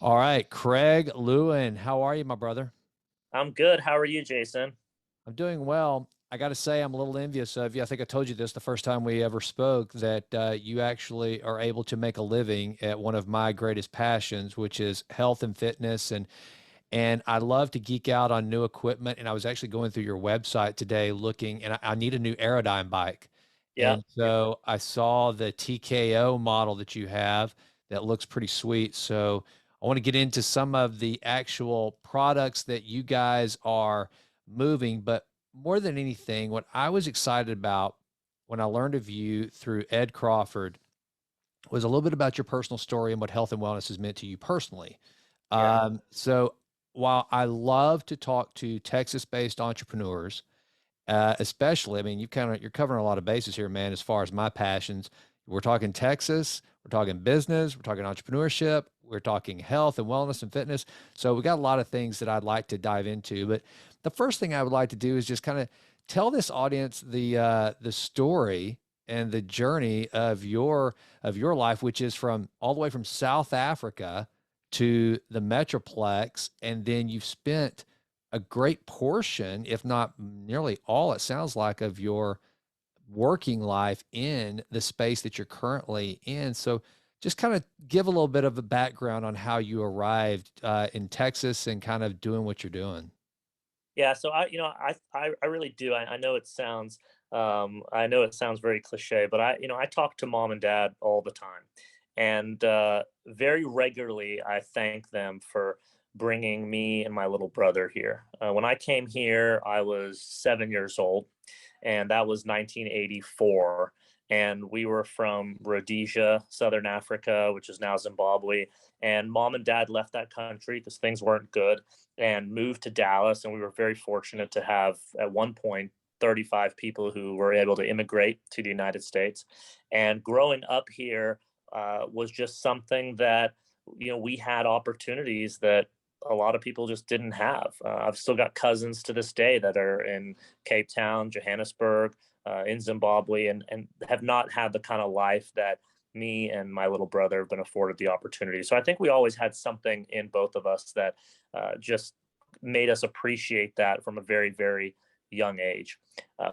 All right, Craig Lewin, how are you, my brother? I'm good. How are you, Jason? I'm doing well. I got to say, I'm a little envious of you. I think I told you this the first time we ever spoke that you actually are able to make a living at one of my greatest passions, which is health and fitness. And I love to geek out on new equipment. And I was actually going through your website today looking, and I need a new Aerodyne bike. Yep. And so I saw the TKO model that you have that looks pretty sweet. So I want to get into some of the actual products that you guys are moving. But more than anything, what I was excited about when I learned of you through Ed Crawford was a little bit about your personal story and what health and wellness has meant to you personally. Yeah. So while I love to talk to Texas-based entrepreneurs, especially, I mean, you're covering a lot of bases here, man, as far as my passions. We're talking Texas, we're talking business, we're talking entrepreneurship, we're talking health and wellness and fitness. So we got a lot of things that I'd like to dive into. But the first thing I would like to do is just kind of tell this audience the story and the journey of your life, which is from all the way from South Africa to the Metroplex, and then you've spent a great portion, if not nearly all, it sounds like, of your working life in the space that you're currently in. So just kind of give a little bit of a background on how you arrived in Texas and kind of doing what you're doing. Yeah. So I really do. I know I know it sounds very cliche, but I talk to mom and dad all the time, and very regularly I thank them for bringing me and my little brother here. When I came here, I was 7 years old, and that was 1984. And we were from Rhodesia, Southern Africa, which is now Zimbabwe. And mom and dad left that country because things weren't good and moved to Dallas. And we were very fortunate to have, at one point, 35 people who were able to immigrate to the United States. And growing up here was just something that, we had opportunities that a lot of people just didn't have. I've still got cousins to this day that are in Cape Town, Johannesburg, in Zimbabwe, and have not had the kind of life that me and my little brother have been afforded the opportunity. So I think we always had something in both of us that just made us appreciate that from a very, very young age.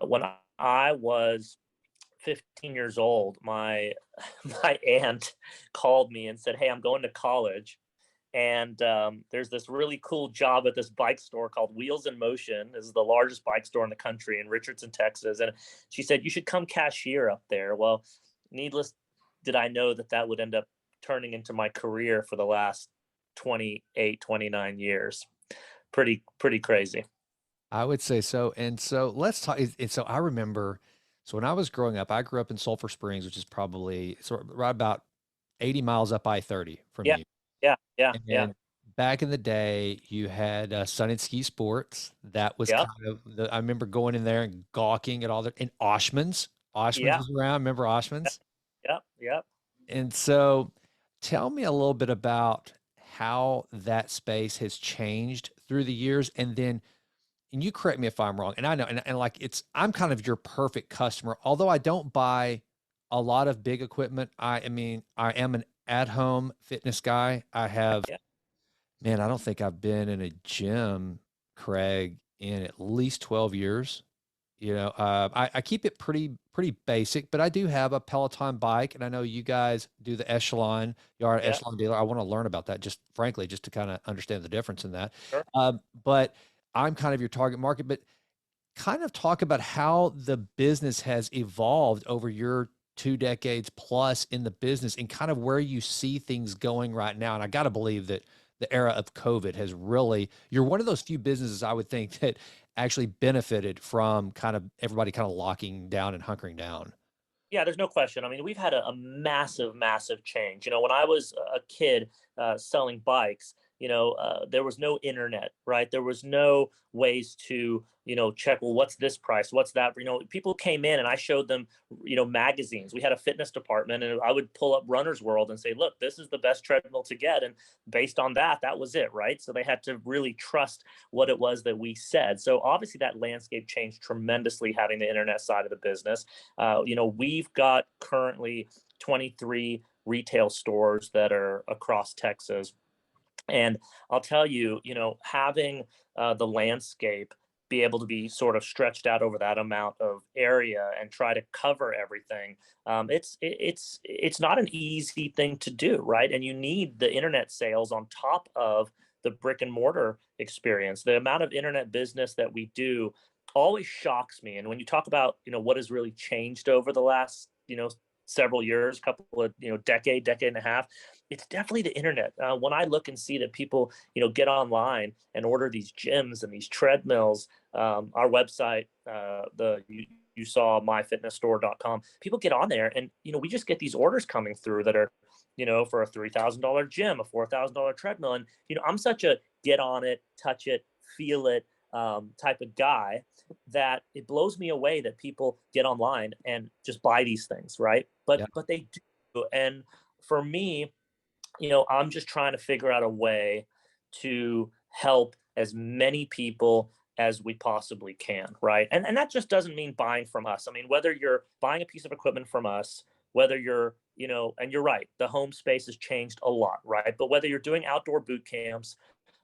When I was 15 years old, my my aunt called me and said, "Hey, I'm going to college, and there's this really cool job at this bike store called Wheels in Motion. This is the largest bike store in the country in Richardson, Texas." And she said, "You should come cashier up there." Well, needless did I know that that would end up turning into my career for the last 28, 29 years. Pretty crazy. I would say so. And so let's talk. So I remember, so when I was growing up, I grew up in Sulphur Springs, which is probably sort of right about 80 miles up I-30 from Yeah, you. yeah, yeah, yeah, And back in the day, you had Sun and Ski Sports. That was yeah, kind of I remember going in there and gawking at all the, and Oshman's. Oshman's yeah, was around. Remember Oshman's? yeah, yeah. And so tell me a little bit about how that space has changed through the years. And then, and you correct me if I'm wrong. And I know, and like I'm kind of your perfect customer. Although I don't buy a lot of big equipment, I mean, I am an at home fitness guy. I have, Yeah. man, I don't think I've been in a gym, Craig, in at least 12 years. I keep it pretty basic, but I do have a Peloton bike, and I know you guys do the Echelon. You are an Yeah, Echelon dealer. I want to learn about that, just frankly, just to kind of understand the difference in that. sure. But I'm kind of your target market, but kind of talk about how the business has evolved over your 2 decades plus in the business and kind of where you see things going right now. And I got to believe that the era of COVID has really, you're one of those few businesses I would think that actually benefited from kind of everybody kind of locking down and hunkering down. Yeah, there's no question. I mean, we've had a massive, massive change. When I was a kid selling bikes, there was no internet, right? There was no ways to, check, well, what's this price? What's that? People came in and I showed them, magazines. We had a fitness department and I would pull up Runner's World and say, look, this is the best treadmill to get. And based on that, that was it, right? So they had to really trust what it was that we said. So obviously that landscape changed tremendously having the internet side of the business. We've got currently 23 retail stores that are across Texas. And I'll tell you, having the landscape be able to be sort of stretched out over that amount of area and try to cover everything, it's not an easy thing to do, right? And you need the internet sales on top of the brick and mortar experience. The amount of internet business that we do always shocks me. And when you talk about, what has really changed over the last, several years, couple of, decade and a half, it's definitely the internet. When I look and see that people, get online and order these gyms and these treadmills, our website, you saw myfitnessstore.com, people get on there and, we just get these orders coming through that are, for a $3,000 gym, a $4,000 treadmill. And, I'm such a get on it, touch it, feel it type of guy that it blows me away that people get online and just buy these things, right? Yeah. But they do. And for me, I'm just trying to figure out a way to help as many people as we possibly can, right? And that just doesn't mean buying from us. I mean, whether you're buying a piece of equipment from us, whether you're, and you're right, the home space has changed a lot, right? But whether you're doing outdoor boot camps,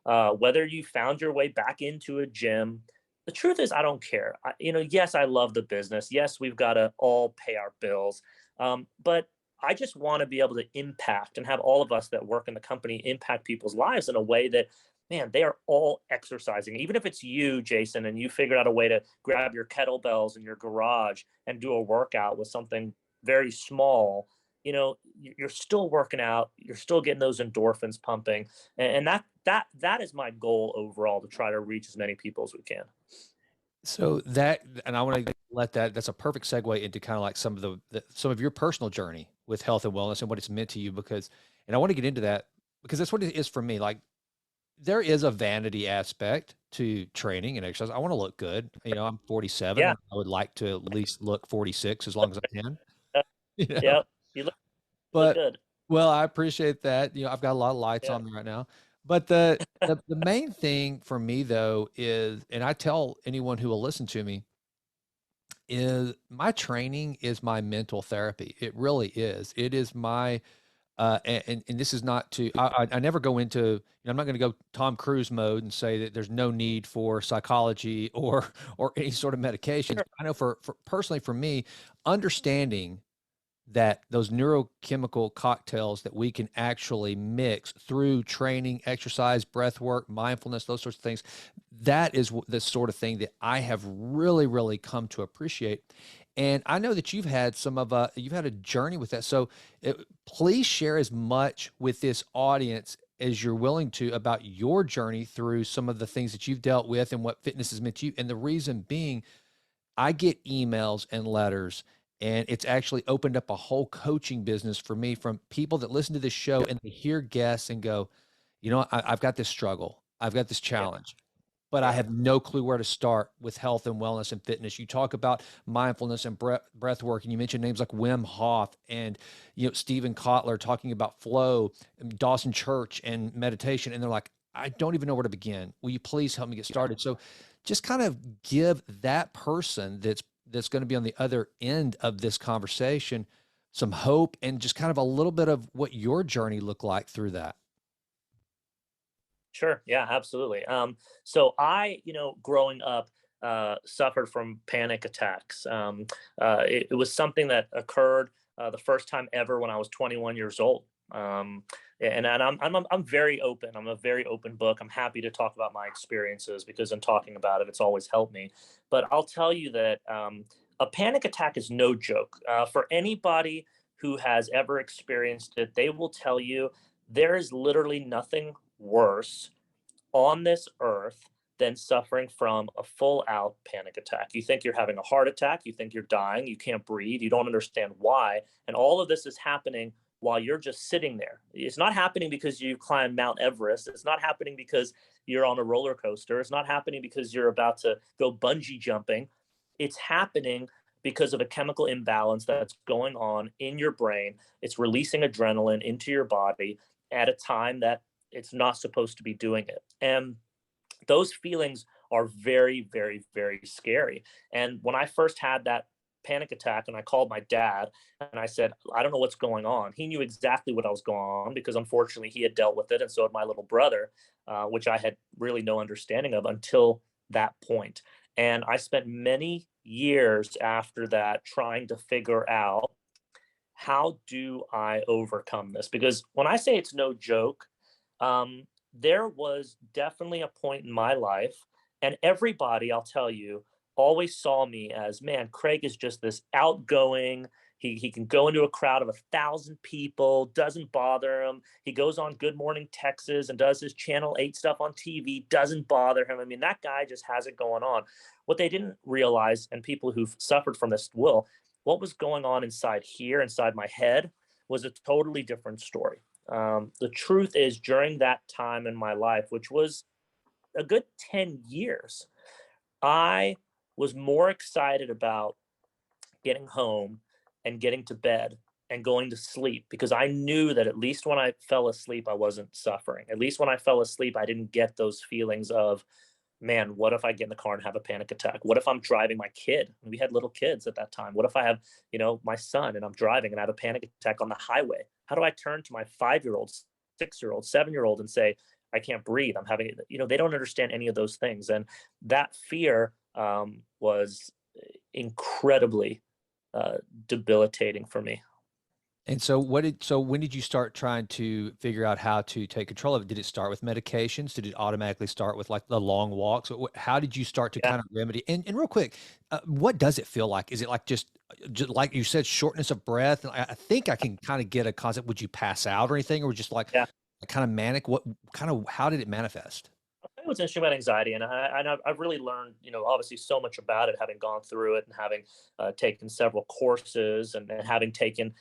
whether you found your way back into a gym, the truth is, I don't care. Yes, I love the business. Yes, we've got to all pay our bills. But I just want to be able to impact and have all of us that work in the company impact people's lives in a way that, man, they are all exercising. Even if it's you, Jason, and you figured out a way to grab your kettlebells in your garage and do a workout with something very small, you're still working out, you're still getting those endorphins pumping. And that is my goal overall, to try to reach as many people as we can. So that, and I want to let that's a perfect segue into kind of like some of some of your personal journey with health and wellness and what it's meant to you because, and I want to get into that because that's what it is for me. Like there is a vanity aspect to training and exercise. I want to look good. I'm 47 Yeah. and I would like to at least look 46 as long as I can, uh, you know, yeah. You look but good. well, I appreciate that. I've got a lot of lights Yeah. on me right now. But the main thing for me though is, and I tell anyone who will listen to me, is my training is my mental therapy. It really is. It is my and this is not to I never go into I'm not going to go Tom Cruise mode and say that there's no need for psychology or any sort of medications. Sure. I know for personally for me, understanding that those neurochemical cocktails that we can actually mix through training, exercise, breath work, mindfulness, those sorts of things, that is the sort of thing that I have really, really come to appreciate. And I know that you've had a journey with that. So please share as much with this audience as you're willing to about your journey through some of the things that you've dealt with and what fitness has meant to you. And the reason being, I get emails and letters, and it's actually opened up a whole coaching business for me from people that listen to this show and they hear guests and go, I've got this struggle. I've got this Yeah. challenge, but I Yeah. have no clue where to start with health and wellness and fitness. You talk about mindfulness and breath work, and you mentioned names like Wim Hof and Stephen Kotler talking about flow, and Dawson Church and meditation, and they're like, I don't even know where to begin. Will you please help me get started? So, just kind of give that person that's going to be on the other end of this conversation some hope and just kind of a little bit of what your journey looked like through that. Sure. Yeah, absolutely. So I, growing up, suffered from panic attacks. It was something that occurred the first time ever when I was 21 years old. And I'm very open. I'm a very open book. I'm happy to talk about my experiences because in talking about it, it's always helped me. But I'll tell you that a panic attack is no joke. For anybody who has ever experienced it, they will tell you there is literally nothing worse on this earth than suffering from a full out panic attack. You think you're having a heart attack, you think you're dying, you can't breathe, you don't understand why. And all of this is happening while you're just sitting there. It's not happening because you climbed Mount Everest. It's not happening because you're on a roller coaster. It's not happening because you're about to go bungee jumping. It's happening because of a chemical imbalance that's going on in your brain. It's releasing adrenaline into your body at a time that it's not supposed to be doing it. And those feelings are very, very, very scary. And when I first had that panic attack, and I called my dad and I said, I don't know what's going on. He knew exactly what I was going on because unfortunately he had dealt with it, and so had my little brother, which I had really no understanding of until that point. And I spent many years after that trying to figure out, how do I overcome this? Because when I say it's no joke, there was definitely a point in my life, and everybody, I'll tell you, always saw me as, man, Craig is just this outgoing. He can go into a crowd of 1,000 people, doesn't bother him. He goes on Good Morning Texas and does his Channel 8 stuff on TV, doesn't bother him. I mean, that guy just has it going on. What they didn't realize, and people who've suffered from this will, what was going on inside here, inside my head, was a totally different story. The truth is, during that time in my life, which was a good 10 years, I was more excited about getting home and getting to bed and going to sleep, because I knew that at least when I fell asleep, I wasn't suffering. At least when I fell asleep, I didn't get those feelings of, man, what if I get in the car and have a panic attack? What if I'm driving my kid? We had little kids at that time. What if I have, my son, and I'm driving and I have a panic attack on the highway? How do I turn to my 5-year-old, 6-year-old, 7-year-old and say, I can't breathe? I'm having, they don't understand any of those things. And that fear was incredibly debilitating for me. And so when did you start trying to figure out how to take control of it? Did it start with medications? Did it automatically start with like the long walks? How did you start to Yeah. kind of remedy? And real quick, what does it feel like? Is it like just like you said, shortness of breath? And I think I can kind of get a concept. Would you pass out or anything, or just like Yeah. kind of manic? What kind of how did it manifest? What's interesting about anxiety, and I've really learned, obviously so much about it, having gone through it and having taken several courses and having taken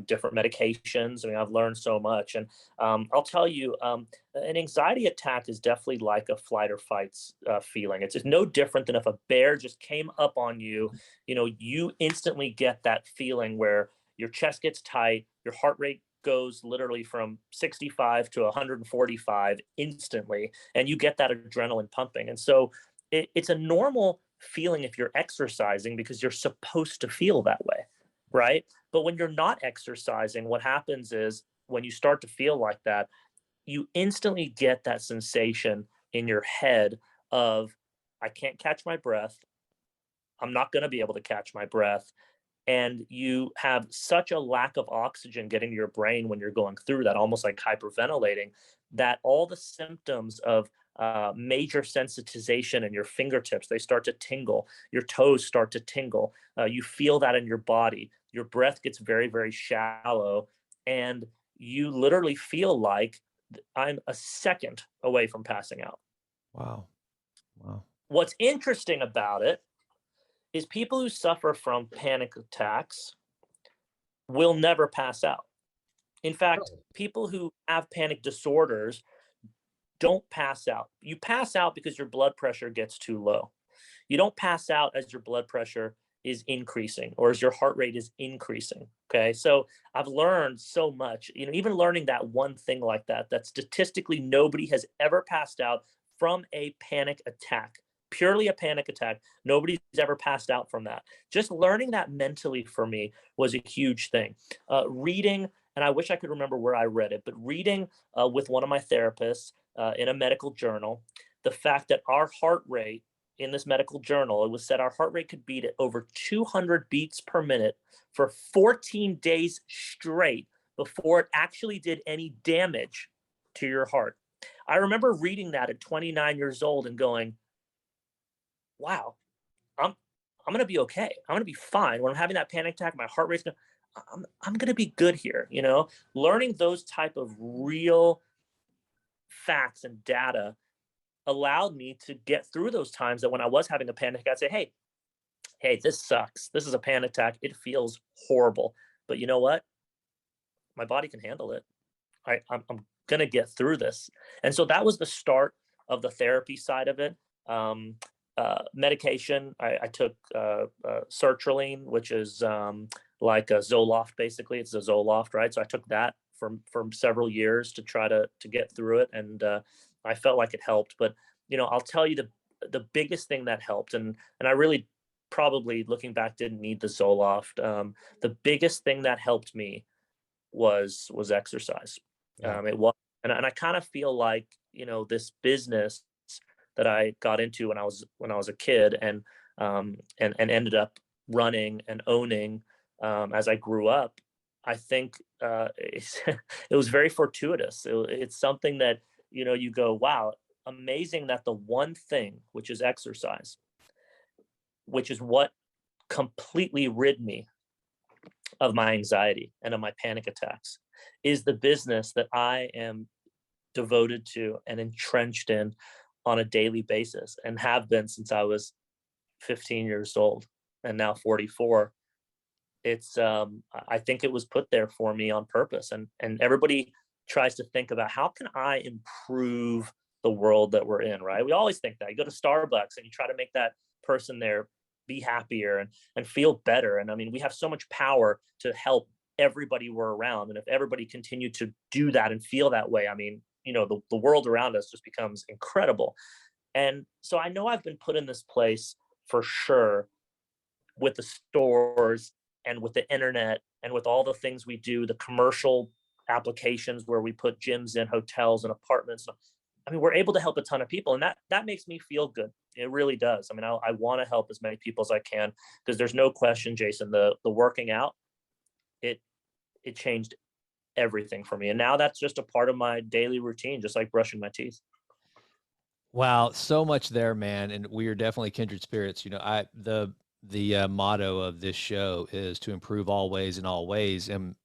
different medications. I mean, I've learned so much, and I'll tell you, an anxiety attack is definitely like a flight or fight feeling. It's no different than if a bear just came up on you. You instantly get that feeling where your chest gets tight, your heart rate goes literally from 65 to 145 instantly, and you get that adrenaline pumping. And so it's a normal feeling if you're exercising, because you're supposed to feel that way, right? But when you're not exercising, what happens is, when you start to feel like that, you instantly get that sensation in your head of, I can't catch my breath, I'm not going to be able to catch my breath. And you have such a lack of oxygen getting to your brain when you're going through that, almost like hyperventilating, that all the symptoms of major sensitization in your fingertips, they start to tingle, your toes start to tingle, you feel that in your body, your breath gets very, very shallow, and you literally feel like, I'm a second away from passing out. Wow, wow. What's interesting about it is, people who suffer from panic attacks will never pass out. In fact, Really? people who have panic disorders don't pass out. You pass out because your blood pressure gets too low. You don't pass out as your blood pressure is increasing or as your heart rate is increasing. Okay. So I've learned so much, even learning that one thing like that, that statistically nobody has ever passed out from a panic attack, purely a panic attack. Nobody's ever passed out from that. Just learning that mentally for me was a huge thing. Reading, and I wish I could remember where I read it, but reading with one of my therapists in a medical journal, the fact that our heart rate, in this medical journal, it was said our heart rate could beat at over 200 beats per minute for 14 days straight before it actually did any damage to your heart. I remember reading that at 29 years old and going, wow, I'm I'm gonna be okay. I'm gonna be fine. When I'm having that panic attack, my heart rate's gonna, I'm gonna be good here. Learning those type of real facts and data allowed me to get through those times that when I was having a panic, I'd say, hey, this sucks. This is a panic attack. It feels horrible. But you know what? My body can handle it. I'm going to get through this. And so that was the start of the therapy side of it. Medication, I took sertraline, which is like a Zoloft, basically. It's a Zoloft, right? So I took that for several years to try to get through it. And I felt like it helped. But, I'll tell you the biggest thing that helped, and I really probably looking back didn't need the Zoloft. The biggest thing that helped me was exercise. Yeah. It was, and I kind of feel like, this business that I got into when I was a kid, and ended up running and owning, as I grew up. I think, it was very fortuitous. It's something that, you go, wow, amazing that the one thing, which is exercise, which is what completely rid me of my anxiety and of my panic attacks, is the business that I am devoted to and entrenched in on a daily basis, and have been since I was 15 years old and now 44. I think it was put there for me on purpose, and everybody tries to think about how can I improve the world that we're in, right? We always think that. You go to Starbucks and you try to make that person there be happier and feel better. And I mean, we have so much power to help everybody we're around. And if everybody continued to do that and feel that way, I mean, the world around us just becomes incredible. And so I know I've been put in this place for sure, with the stores and with the internet and with all the things we do, the commercial applications where we put gyms in hotels and apartments. I mean, we're able to help a ton of people, and that makes me feel good. It really does. I mean, I want to help as many people as I can, because there's no question, Jason, the working out, it it changed everything for me, and now that's just a part of my daily routine, just like brushing my teeth. Wow, so much there, man, and we are definitely kindred spirits. The motto of this show is to improve always in all ways, and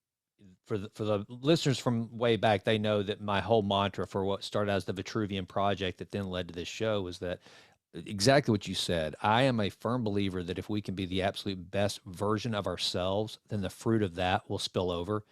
for the listeners from way back, they know that my whole mantra for what started as the Vitruvian Project that then led to this show was that exactly what you said. I am a firm believer that if we can be the absolute best version of ourselves, then the fruit of that will spill over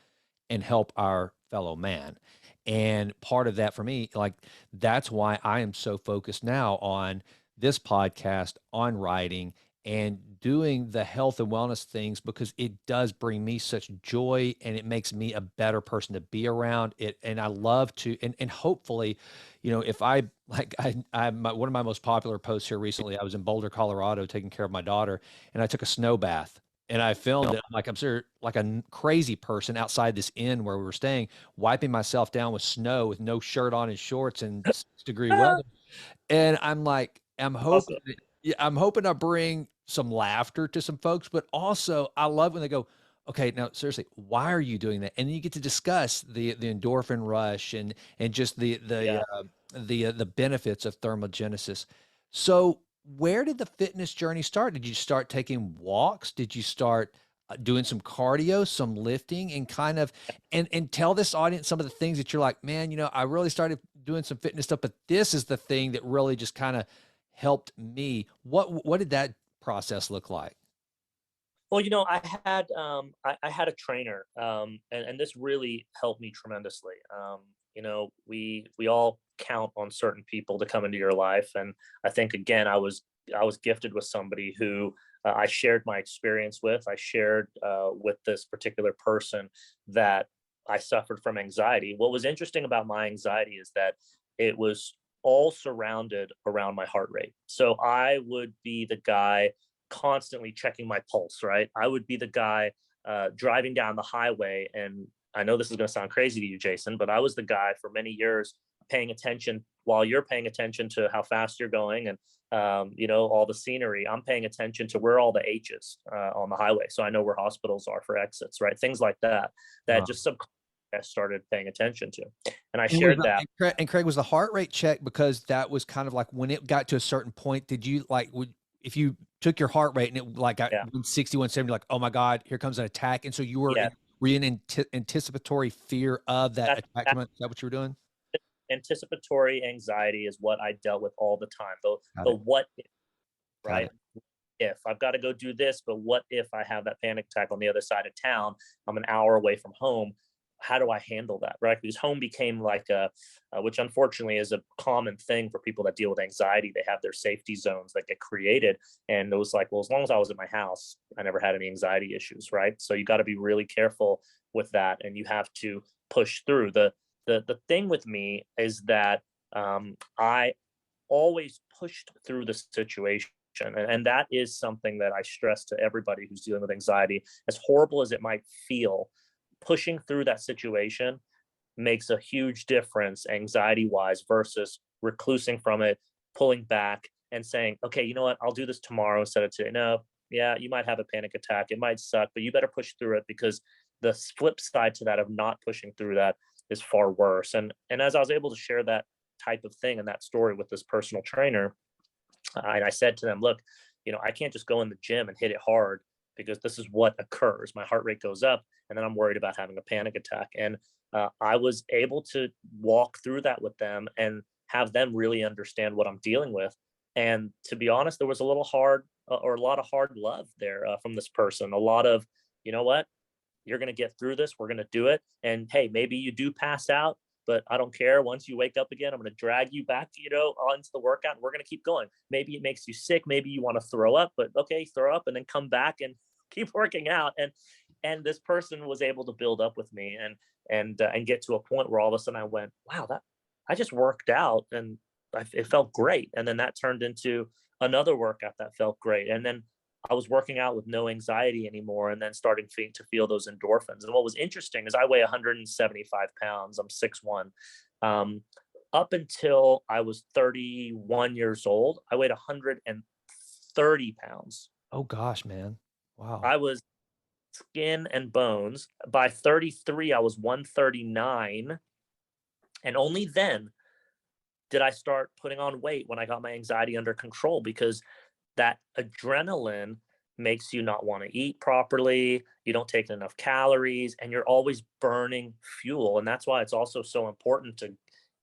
and help our fellow man. And part of that for me, like that's why I am so focused now on this podcast, on writing and doing the health and wellness things, because it does bring me such joy and it makes me a better person to be around it. And I love to, and hopefully, if I like, one of my most popular posts here recently, I was in Boulder, Colorado, taking care of my daughter, and I took a snow bath and I filmed it. I'm sure like a crazy person outside this inn where we were staying, wiping myself down with snow with no shirt on and shorts and 6-degree weather. And I'm like, Awesome. yeah, I'm hoping I bring some laughter to some folks, but also I love when they go, okay, now seriously, why are you doing that? And then you get to discuss the endorphin rush and just Yeah. the benefits of thermogenesis. So where did the fitness journey start? Did you start taking walks? Did you start doing some cardio, some lifting, and kind of and tell this audience some of the things that you're like, man, I really started doing some fitness stuff, but this is the thing that really just kind of helped me. What did that process look like? Well, I had a trainer, and this really helped me tremendously. We all count on certain people to come into your life, and I think again, I was gifted with somebody who, I shared my experience with. I shared, with this particular person that I suffered from anxiety. What was interesting about my anxiety is that it was all surrounded around my heart rate. So I would be the guy constantly checking my pulse, right? I would be the guy, driving down the highway. And I know this is going to sound crazy to you, Jason, but I was the guy for many years paying attention while you're paying attention to how fast you're going and, all the scenery. I'm paying attention to where all the H's, on the highway. So I know where hospitals are for exits, right? Things like that, that Uh, just subconsciously I started paying attention to. And I and was shared that. and Craig, was the heart rate check because that was kind of like when it got to a certain point, did you like if you took your heart rate and it like got Yeah. 160, 170, like, oh my God, here comes an attack. And so Yeah. were you in anticipatory fear of that attack That coming? Is that what you were doing? anticipatory anxiety is what I dealt with all the time. The Got the it. what if, Got right? it. If I've got to go do this, but what if I have that panic attack on the other side of town? I'm an hour away from home. How do I handle that? Right? Because home became like which unfortunately is a common thing for people that deal with anxiety. They have their safety zones that get created. And it was like, well, as long as I was at my house, I never had any anxiety issues. Right. So you got to be really careful with that. And you have to push through. The thing with me is that, I always pushed through the situation. And that is something that I stress to everybody who's dealing with anxiety. As horrible as it might feel, pushing through that situation makes a huge difference anxiety wise versus reclusing from it, pulling back and saying, okay, you know what, I'll do this tomorrow instead of today. No, yeah, you might have a panic attack. It might suck, but you better push through it, because the flip side to that of not pushing through that is far worse. And as I was able to share that type of thing and that story with this personal trainer, and I said to them, look, I can't just go in the gym and hit it hard, because this is what occurs. My heart rate goes up, and then I'm worried about having a panic attack. And I was able to walk through that with them and have them really understand what I'm dealing with. And to be honest, there was a little hard or a lot of hard love there from this person. A lot of, you know what, you're going to get through this. We're going to do it. And hey, maybe you do pass out, but I don't care. Once you wake up again, I'm going to drag you back, onto the workout, and we're going to keep going. Maybe it makes you sick. Maybe you want to throw up, but okay, throw up and then come back and keep working out. And this person was able to build up with me and get to a point where all of a sudden I went, wow, that I just worked out and it felt great. And then that turned into another workout that felt great. And then I was working out with no anxiety anymore, and then starting to feel those endorphins. And what was interesting is I weigh 175 pounds. I'm 6'1". Up until I was 31 years old, I weighed 130 pounds. Oh gosh, man. Wow. I was skin and bones. By 33, I was 139. And only then did I start putting on weight, when I got my anxiety under control, because that adrenaline makes you not want to eat properly. You don't take enough calories, and you're always burning fuel. And that's why it's also so important to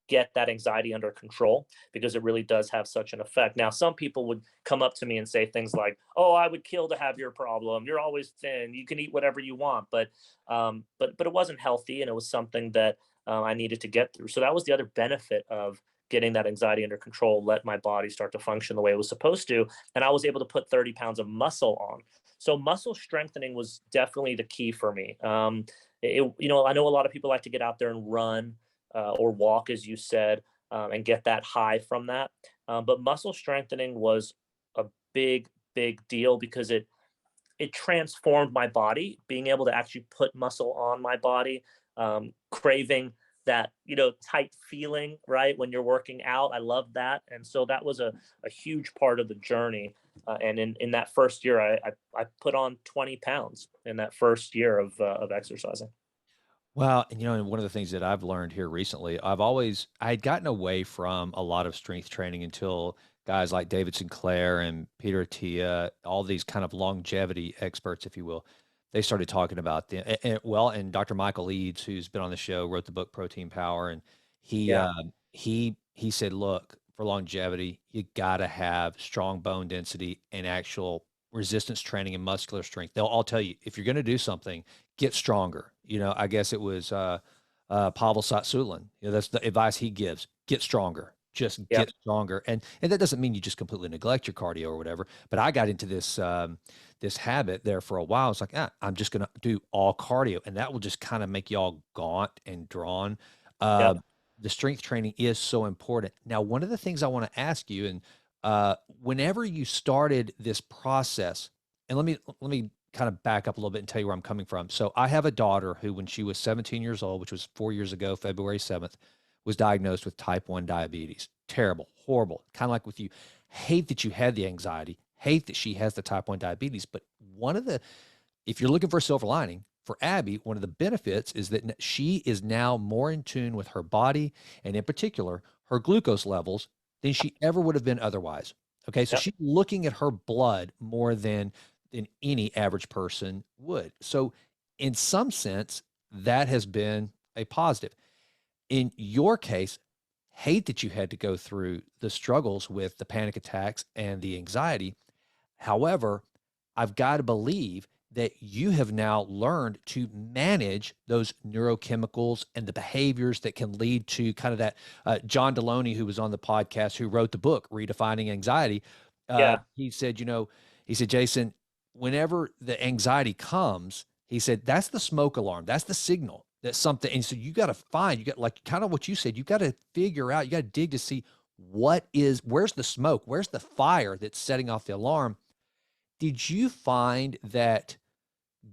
get that anxiety under control, because it really does have such an effect. Now, some people would come up to me and say things like, "Oh, I would kill to have your problem. You're always thin. You can eat whatever you want." But it wasn't healthy, and it was something that I needed to get through. So that was the other benefit of getting that anxiety under control, let my body start to function the way it was supposed to. And I was able to put 30 pounds of muscle on. So muscle strengthening was definitely the key for me. I know a lot of people like to get out there and run or walk, as you said, and get that high from that. But muscle strengthening was a big, big deal, because it transformed my body, being able to actually put muscle on my body, craving that tight feeling, right, when you're working out. I love that. And so that was a huge part of the journey. And in that first year, I put on 20 pounds in that first year of exercising. Well, and one of the things that I've learned here recently, I had gotten away from a lot of strength training until guys like David Sinclair and Peter Attia, all these kind of longevity experts, if you will, they started talking about and Dr. Michael Eads, who's been on the show, wrote the book Protein Power, and he Yeah. he said, look, for longevity, you got to have strong bone density and actual resistance training and muscular strength. They'll all tell you, if you're going to do something, get stronger. I guess it was Pavel Satsulin. That's the advice he gives: get stronger. Just Yeah. get stronger. And that doesn't mean you just completely neglect your cardio or whatever. But I got into this habit there for a while. It's like, I'm just going to do all cardio, and that will just kind of make you all gaunt and drawn. Uh, Yeah. the strength training is so important. Now, one of the things I want to ask you, and whenever you started this process, and let me kind of back up a little bit and tell you where I'm coming from. So I have a daughter who, when she was 17 years old, which was 4 years ago, February 7th, was diagnosed with type 1 diabetes. Terrible, horrible, kind of like with you. Hate that you had the anxiety, hate that she has the type 1 diabetes. But if you're looking for a silver lining for Abby, one of the benefits is that she is now more in tune with her body, and in particular, her glucose levels, than she ever would have been otherwise. Okay. So Yeah. she's looking at her blood more than any average person would. So in some sense, that has been a positive. In your case, hate that you had to go through the struggles with the panic attacks and the anxiety. However, I've got to believe that you have now learned to manage those neurochemicals and the behaviors that can lead to kind of that. John Deloney, who was on the podcast, who wrote the book Redefining Anxiety, Yeah. he said, Jason, whenever the anxiety comes, he said, that's the smoke alarm. That's the signal that something. And so you got to find, you got, like kind of what you said, you got to figure out, you got to dig to see where's the smoke? Where's the fire that's setting off the alarm? Did you find that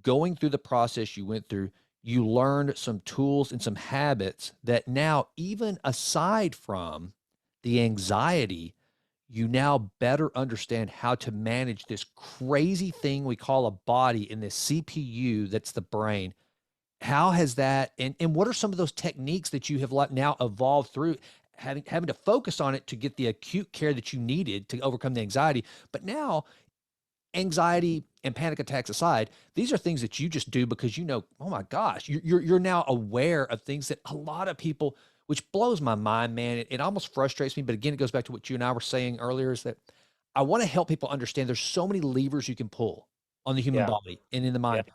going through the process you went through, you learned some tools and some habits that now, even aside from the anxiety, you now better understand how to manage this crazy thing we call a body in this CPU that's the brain? How has that, and what are some of those techniques that you have now evolved through having to focus on it to get the acute care that you needed to overcome the anxiety? But now, anxiety and panic attacks aside, these are things that you just do because you know, oh my gosh, you're now aware of things that a lot of people, which blows my mind, man. It almost frustrates me. But again, it goes back to what you and I were saying earlier, is that I want to help people understand there's so many levers you can pull on the human Yeah. body and in the Yeah. mind.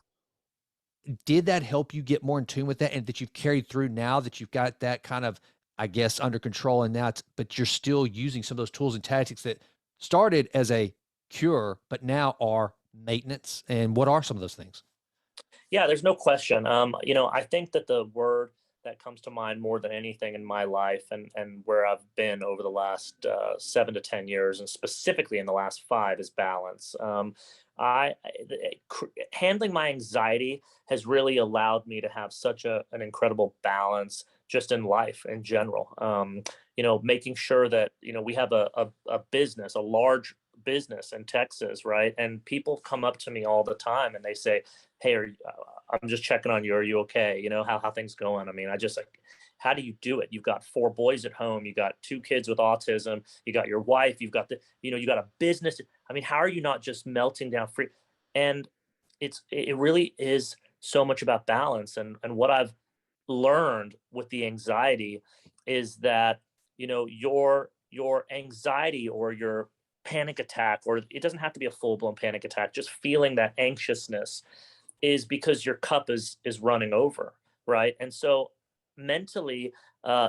Did that help you get more in tune with that, and that you've carried through now that you've got that kind of, I guess, under control, and now but you're still using some of those tools and tactics that started as a cure, but now are maintenance? And what are some of those things? Yeah, there's no question. I think that the word that comes to mind more than anything in my life, and where I've been over the last 7 to 10 years, and specifically in the last five, is balance. Handling my anxiety has really allowed me to have such an incredible balance just in life in general. Making sure that we have a business, a large business in Texas, right? And people come up to me all the time and they say, "Hey, I'm just checking on you. Are you okay? How things going?" I mean, I just like, how do you do it? You've got four boys at home. You got two kids with autism. You got your wife. You've got you got a business. I mean, how are you not just melting down free? And it really is so much about balance. And what I've learned with the anxiety is that your anxiety or your panic attack, or it doesn't have to be a full-blown panic attack, just feeling that anxiousness is because your cup is running over, right? And so mentally,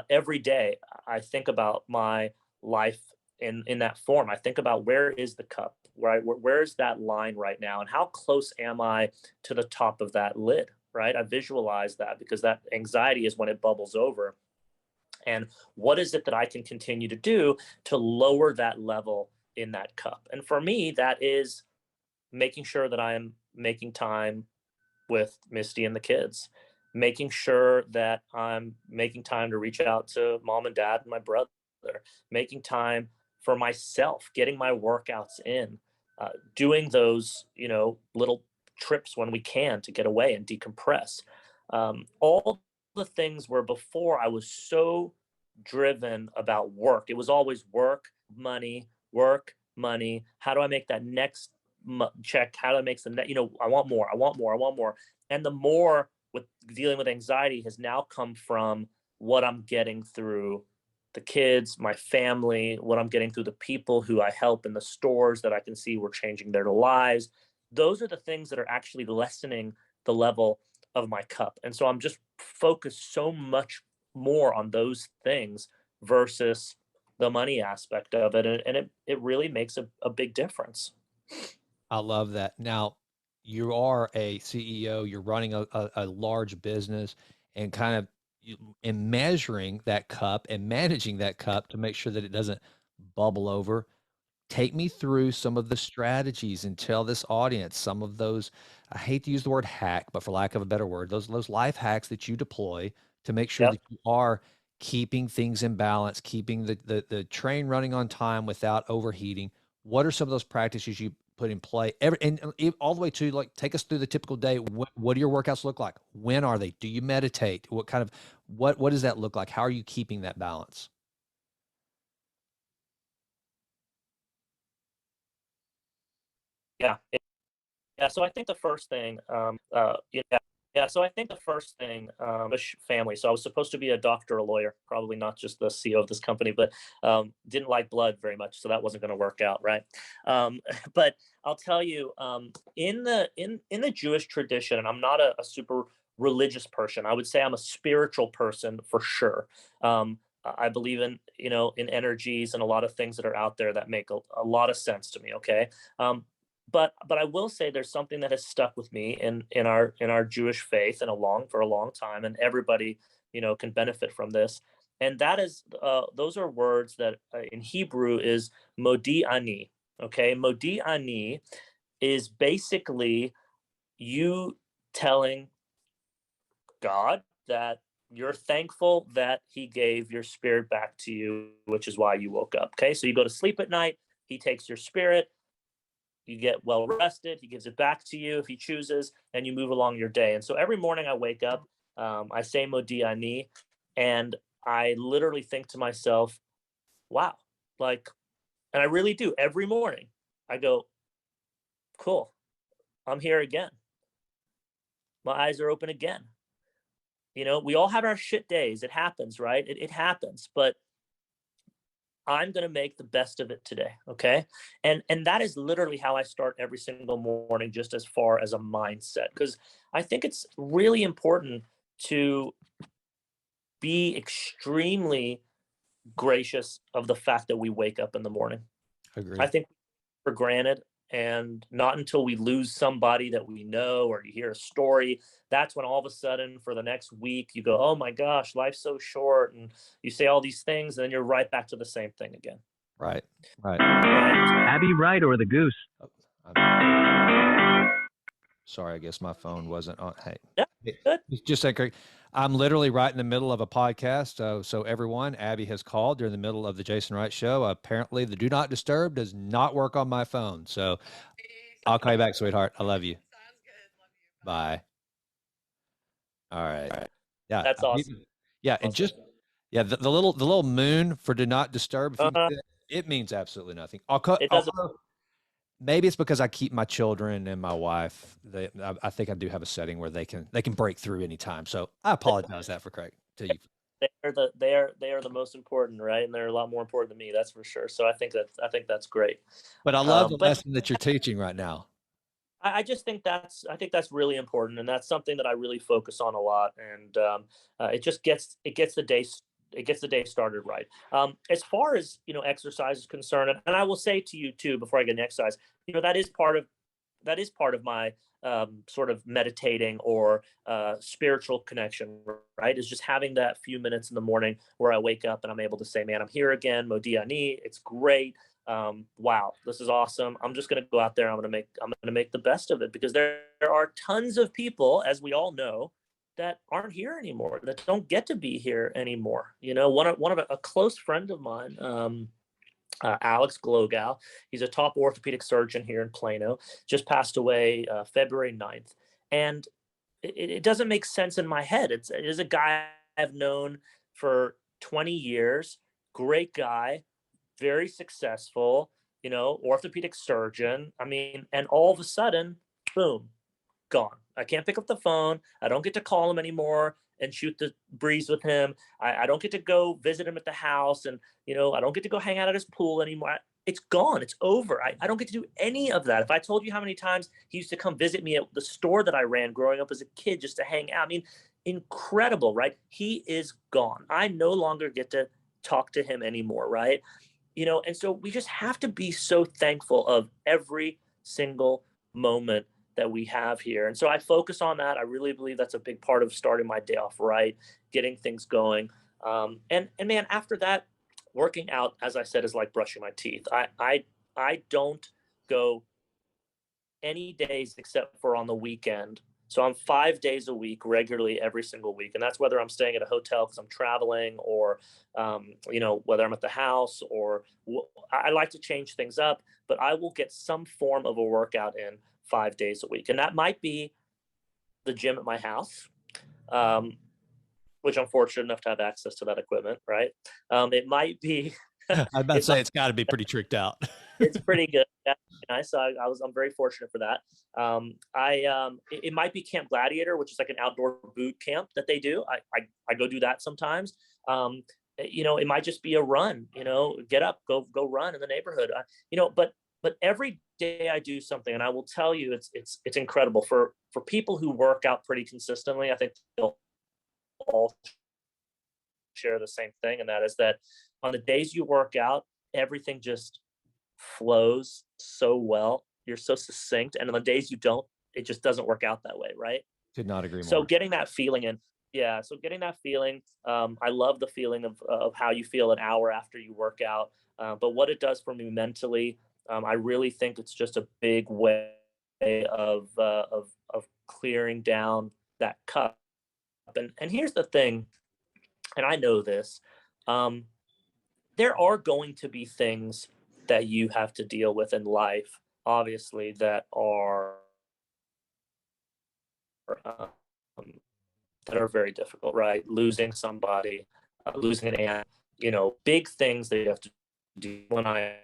every day I think about my life in that form. I think about, where is the cup, right? Where's that line right now, and how close am I to the top of that lid, right? I visualize that, because that anxiety is when it bubbles over. And what is it that I can continue to do to lower that level in that cup? And for me, that is making sure that I am making time with Misty and the kids, making sure that I'm making time to reach out to mom and dad and my brother, making time for myself, getting my workouts in, doing those, little trips when we can to get away and decompress. All the things where before I was so driven about work. It was always work, money, work, money. How do I make that next check? How do I make the next? I want more. I want more. I want more. And the more with dealing with anxiety has now come from what I'm getting through the kids, my family, what I'm getting through the people who I help in the stores that I can see we're changing their lives. Those are the things that are actually lessening the level of my cup. And so I'm just focused so much more on those things versus the money aspect of it. And it really makes a big difference. I love that. Now, you are a CEO, you're running a large business, and kind of in measuring that cup and managing that cup to make sure that it doesn't bubble over. Take me through some of the strategies and tell this audience some of those, I hate to use the word hack, but for lack of a better word, those life hacks that you deploy to make sure Yep. that you are keeping things in balance, keeping the train running on time without overheating. What are some of those practices you put in play? All the way to, like, take us through the typical day. What do your workouts look like? When are they? Do you meditate? What kind of what does that look like? How are you keeping that balance? Yeah. Yeah, so I think the first thing, yeah, so I think the first thing, family. So I was supposed to be a doctor, a lawyer, probably not just the CEO of this company, but didn't like blood very much, so that wasn't going to work out, right? But I'll tell you, in the Jewish tradition, and I'm not a super religious person. I would say I'm a spiritual person for sure. I believe in energies and a lot of things that are out there that make a lot of sense to me. Okay, but I will say there's something that has stuck with me in our Jewish faith, and for a long time, and everybody can benefit from this. And that is those are words that in Hebrew is modi ani. Okay, modi ani is basically you telling God that you're thankful that He gave your spirit back to you, which is why you woke up. Okay, so you go to sleep at night, He takes your spirit, you get well rested, He gives it back to you if He chooses, and you move along your day. And so every morning I wake up, I say Modi Ani, and I literally think to myself, wow, like, and I really do every morning. I go, cool, I'm here again. My eyes are open again. We all have our shit days. It happens, right? It happens, but I'm going to make the best of it today. Okay. And that is literally how I start every single morning, just as far as a mindset, because I think it's really important to be extremely gracious of the fact that we wake up in the morning. I Agreed. think for granted. And not until we lose somebody that we know or you hear a story, that's when all of a sudden for the next week you go, oh my gosh, life's so short. And you say all these things, and then you're right back to the same thing again. Right. Right. Right. Abby Wright or the goose? Oh, sorry, I guess my phone wasn't on. Hey, Yeah, good. just say, Craig, I'm literally right in the middle of a podcast. So everyone, Abby has called during the middle of the Jason Wright show. Apparently, the do not disturb does not work on my phone. So I'll call you back, sweetheart. I love you. Bye. All right. Yeah. That's awesome. Yeah. And Awesome. just, yeah, the little moon for do not disturb, if you Uh, it means absolutely nothing. I'll cut. it doesn't. Maybe it's because I keep my children and my wife. I think I do have a setting where they can break through anytime. So I apologize that for Craig to you. They are the most important, right? And they're a lot more important than me, that's for sure. So I think that's great. But I love the But lesson that you're teaching right now. I just think that's really important, and that's something that I really focus on a lot. And it gets the day started right. As far as exercise is concerned, and I will say to you too before I get into exercise, that is part of my sort of meditating or spiritual connection, right? Is just having that few minutes in the morning where I wake up and I'm able to say, man, I'm here again, Modi Ani, it's great. Wow, this is awesome. I'm just going to go out there. I'm going to make the best of it, because there are tons of people, as we all know, that aren't here anymore, that don't get to be here anymore. One of a close friend of mine, Alex Glogow. He's a top orthopedic surgeon here in Plano. Just passed away February 9th. And it doesn't make sense in my head. It is a guy I've known for 20 years, great guy, very successful, orthopedic surgeon. I mean, and all of a sudden, boom, gone. I can't pick up the phone. I don't get to call him anymore and shoot the breeze with him. I don't get to go visit him at the house, and I don't get to go hang out at his pool anymore. It's gone. It's over. I don't get to do any of that. If I told you how many times he used to come visit me at the store that I ran growing up as a kid just to hang out. I mean, incredible, right? He is gone. I no longer get to talk to him anymore, right? And so we just have to be so thankful of every single moment that we have here. And so I focus on that. I really believe that's a big part of starting my day off right, getting things going. And man, after that, working out, as I said, is like brushing my teeth. I don't go any days except for on the weekend. So I'm 5 days a week regularly every single week. And that's whether I'm staying at a hotel because I'm traveling, or, whether I'm at the house, or I like to change things up, but I will get some form of a workout in 5 days a week. And that might be the gym at my house, which I'm fortunate enough to have access to that equipment, right? It might be, I was about to say it's got to be pretty tricked out. it's pretty good. Yeah, nice. So I'm very fortunate for that. It might be Camp Gladiator, which is like an outdoor boot camp that they do. I go do that sometimes. It might just be a run. Get up, go run in the neighborhood. But every day I do something, and I will tell you, it's incredible for people who work out pretty consistently. I think they'll all share the same thing, and that is that on the days you work out, everything just flows so well. You're so succinct, and on the days you don't, it just doesn't work out that way, right? Could not agree So more. getting that feeling in, Yeah, so getting that feeling, I love the feeling of how you feel an hour after you work out, but what it does for me mentally, I really think it's just a big way of clearing down that cup. And here's the thing, and I know this, um, there are going to be things that you have to deal with in life, obviously, um, that are very difficult, right? Losing somebody, losing an aunt, big things that you have to do. When I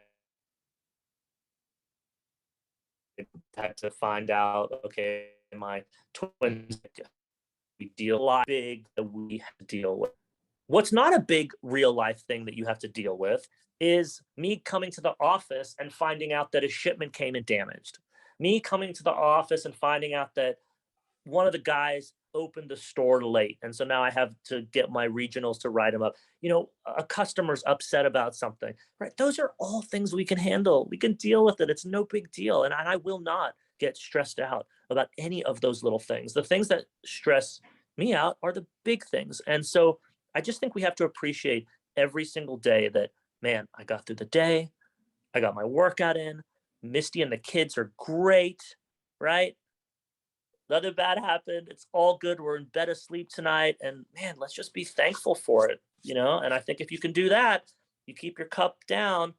had to find out, okay, my twins, we deal a lot big that we have to deal with. What's not a big real life thing that you have to deal with is me coming to the office and finding out that a shipment came in damaged. Me coming to the office and finding out that one of the guys opened the store late, and so now I have to get my regionals to write them up. A customer's upset about something, right? Those are all things we can handle. We can deal with it. It's no big deal, and I will not get stressed out about any of those little things. The things that stress me out are the big things, and so I just think we have to appreciate every single day that, man, I got through the day. I got my workout in. Misty and the kids are great, right? Nothing bad happened. It's all good. We're in bed asleep tonight. And man, let's just be thankful for it. And I think if you can do that, you keep your cup down.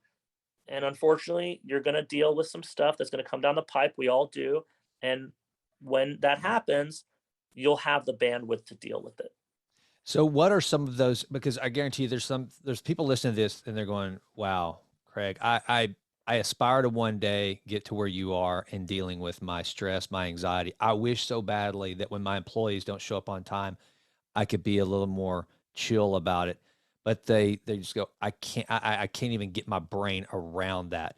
And unfortunately, you're going to deal with some stuff that's going to come down the pipe. We all do. And when that happens, you'll have the bandwidth to deal with it. So what are some of those? Because I guarantee you there's people listening to this and they're going, wow, Craig, I aspire to one day get to where you are in dealing with my stress, my anxiety. I wish so badly that when my employees don't show up on time, I could be a little more chill about it. But they just go, I can't even get my brain around that.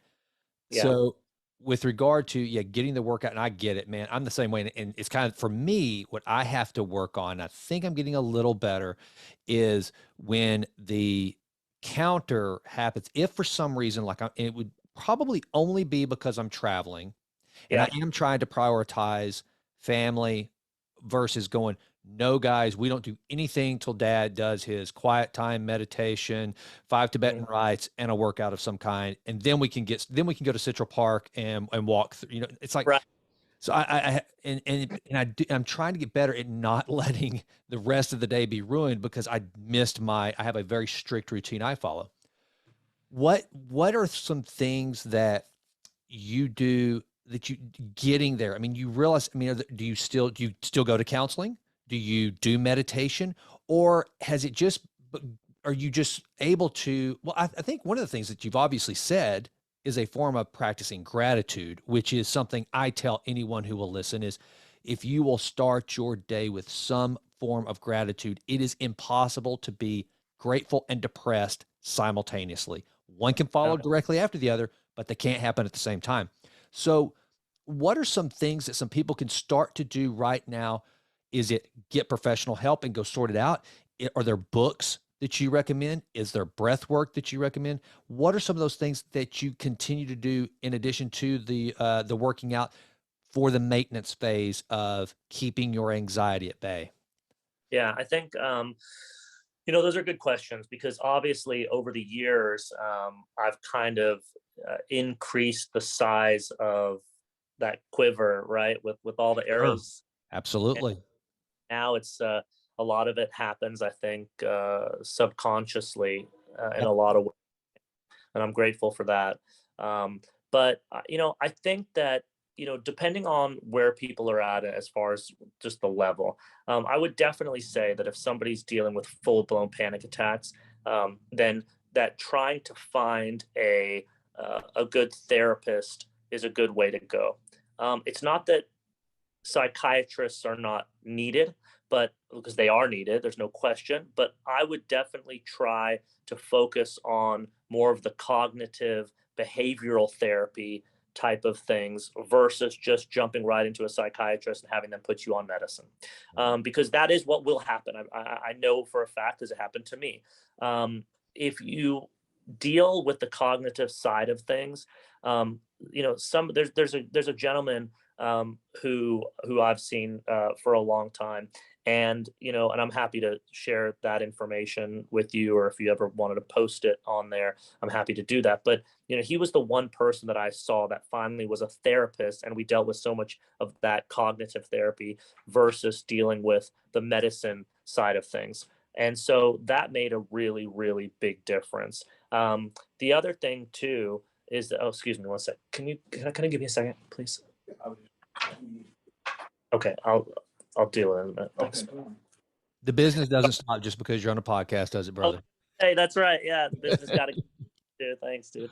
Yeah. So with regard to, yeah, getting the workout, and I get it, man. I'm the same way. And it's kind of for me, what I have to work on, I think I'm getting a little better, is when the counter happens. If for some reason, like it would probably only be because I'm traveling and I Yeah. am trying to prioritize family versus going, no, guys, we don't do anything till dad does his quiet time meditation, 5 Tibetan Mhm. rites, and a workout of some kind. And then we can go to Central Park and walk through, it's like, Right. so I'm trying to get better at not letting the rest of the day be ruined because I have a very strict routine I follow. What are some things that you do that you getting there? I mean, you realize, I mean, do you still go to counseling? Do you do meditation? Or has it just, are you just able to, well, I think one of the things that you've obviously said is a form of practicing gratitude, which is something I tell anyone who will listen is if you will start your day with some form of gratitude, it is impossible to be grateful and depressed simultaneously. One can follow Yeah. directly after the other, but they can't happen at the same time. So, what are some things that some people can start to do right now? Is it get professional help and go sort it out? Are there books that you recommend? Is there breath work that you recommend? What are some of those things that you continue to do in addition to the working out for the maintenance phase of keeping your anxiety at bay? Yeah, I think those are good questions because obviously over the years, I've kind of increased the size of that quiver, right? With all the Sure. arrows. And Absolutely. now it's a lot of it happens, I think, subconsciously in Yeah. a lot of ways, and I'm grateful for that. But I think that depending on where people are at as far as just the level, I would definitely say that if somebody's dealing with full blown panic attacks, then that trying to find a good therapist is a good way to go. It's not that psychiatrists are not needed, but because they are needed, there's no question. But I would definitely try to focus on more of the cognitive behavioral therapy type of things versus just jumping right into a psychiatrist and having them put you on medicine, because that is what will happen. I know for a fact, because it happened to me. If you deal with the cognitive side of things, there's a gentleman who I've seen for a long time, And, and I'm happy to share that information with you, or if you ever wanted to post it on there, I'm happy to do that. But, he was the one person that I saw that finally was a therapist, and we dealt with so much of that cognitive therapy versus dealing with the medicine side of things. And so that made a really, really big difference. The other thing too is that, oh, excuse me one sec. Can I give you a second, please? Okay, I'll deal with it in a minute. Thanks. The business doesn't stop just because you're on a podcast, does it, Oh, brother? hey, that's right. Yeah, the business got to do. Thanks, dude.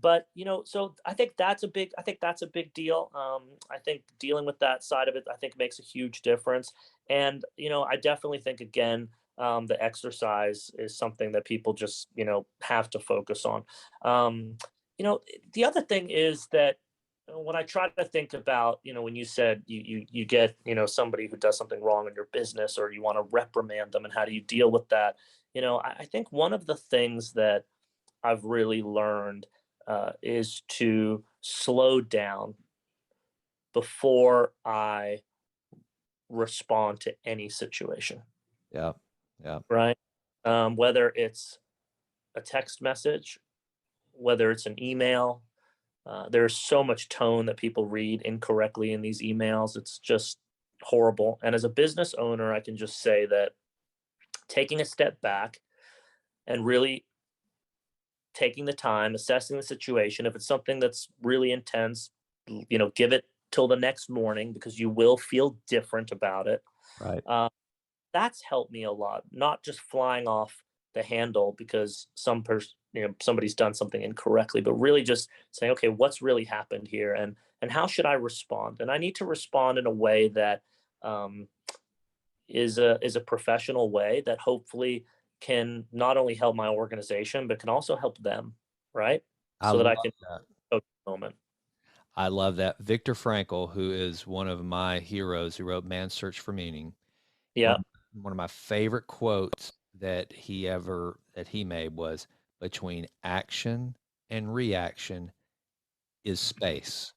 But so I think that's a big deal. I think dealing with that side of it, I think makes a huge difference. And I definitely think again, the exercise is something that people just have to focus on. Um, the other thing is that when I try to think about, when you said you get, somebody who does something wrong in your business, or you want to reprimand them, and how do you deal with that? I think one of the things that I've really learned is to slow down before I respond to any situation, Yeah. Yeah. right? Whether it's a text message, whether it's an email, there's so much tone that people read incorrectly in these emails. It's just horrible. And as a business owner, I can just say that taking a step back and really taking the time, assessing the situation. If it's something that's really intense, give it till the next morning, because you will feel different about it. Right. Uh, that's helped me a lot. Not just flying off the handle because somebody's done something incorrectly, but really just saying, okay, what's really happened here, and how should I respond? And I need to respond in a way that um, is a professional way that hopefully can not only help my organization but can also help them, right? I So that love I can that. focus the moment. I love that. Viktor Frankl, who is one of my heroes, who wrote Man's Search for Meaning, one Yeah, of, one of my favorite quotes that he made was, between action and reaction is space.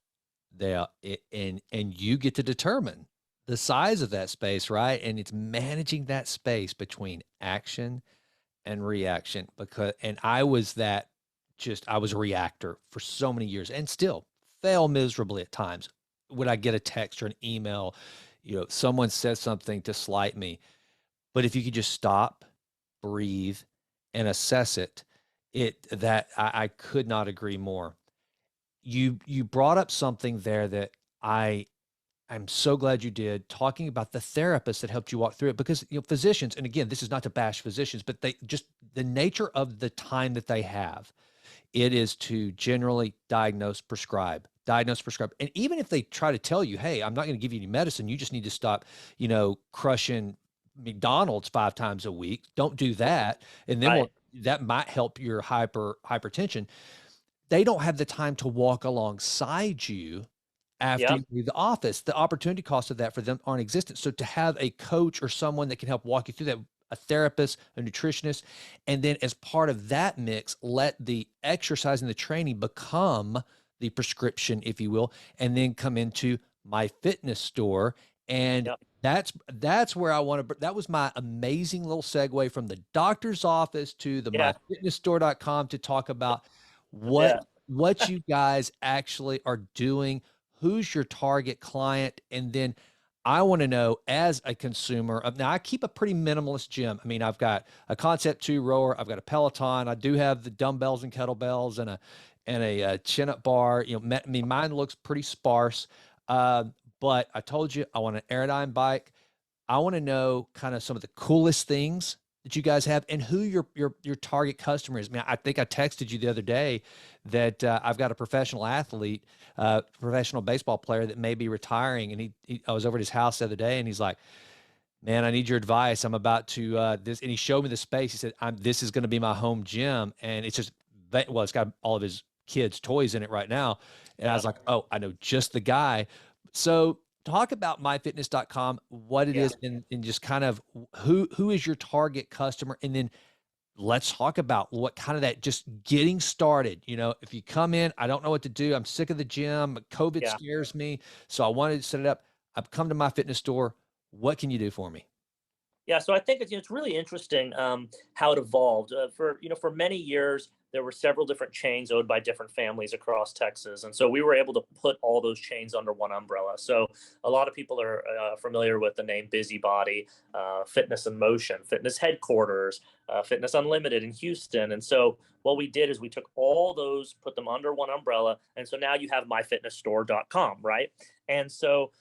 And you get to determine the size of that space, right? And it's managing that space between action and reaction, and I was a reactor for so many years and still fail miserably at times. Would I get a text or an email, someone says something to slight me, but if you could just stop, breathe, and assess it, I could not agree more. You brought up something there that I'm so glad you did, talking about the therapist that helped you walk through it, because physicians, and again, this is not to bash physicians, but they just, the nature of the time that they have, it is to generally diagnose, prescribe. And even if they try to tell you, hey, I'm not going to give you any medicine, you just need to stop, crushing McDonald's 5 times a week. Don't do that. And then right. that might help your hypertension. They don't have the time to walk alongside you after Yep. you leave the office. The opportunity costs of that for them aren't existent. So to have a coach or someone that can help walk you through that, a therapist, a nutritionist, and then as part of that mix, let the exercise and the training become the prescription, if you will, and then come into my fitness store. And Yep. that's where I want to, that was my amazing little segue from the doctor's office to the Yeah. myfitnessstore.com to talk about what Yeah. what you guys actually are doing, who's your target client, and then I want to know, as a consumer. Now I keep a pretty minimalist gym. I mean, I've got a Concept 2 rower, I've got a Peloton, I do have the dumbbells and kettlebells and a chin up bar. I mean, mine looks pretty sparse. But I told you I want an Aerodyne bike. I want to know kind of some of the coolest things that you guys have and who your target customer is. I mean, I think I texted you the other day that I've got a professional athlete, professional baseball player that may be retiring, and I was over at his house the other day, and he's like, "Man, I need your advice. I'm about to this," and he showed me the space. He said, "This is going to be my home gym, and it's just well, it's got all of his kids' toys in it right now." And I Yeah. was like, "Oh, I know just the guy." So talk about myfitness.com, what it Yeah. is, and just kind of who is your target customer, and then let's talk about what kind of that just getting started. If you come in, I don't know what to do. I'm sick of the gym. COVID Yeah. scares me. So I wanted to set it up. I've come to my fitness store. What can you do for me? Yeah, so I think it's really interesting how it evolved. For many years there were several different chains owned by different families across Texas, and so we were able to put all those chains under one umbrella. So a lot of people are familiar with the name Busybody, Fitness and Motion, Fitness Headquarters, Fitness Unlimited in Houston, and so what we did is we took all those, put them under one umbrella, and so now you have myfitnessstore.com, right? And so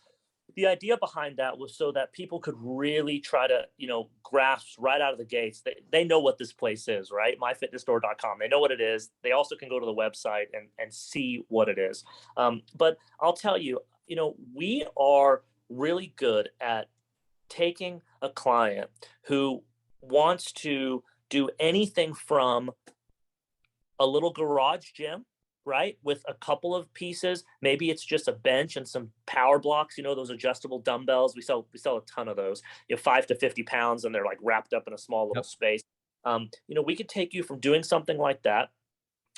the idea behind that was so that people could really try to, grasp right out of the gates. They know what this place is, right? Myfitnessstore.com. They know what it is. They also can go to the website and see what it is. But I'll tell you, we are really good at taking a client who wants to do anything from a little garage gym, right? With a couple of pieces. Maybe it's just a bench and some power blocks, those adjustable dumbbells. We sell a ton of those. 5 to 50 pounds, and they're like wrapped up in a small little Yep. space. We could take you from doing something like that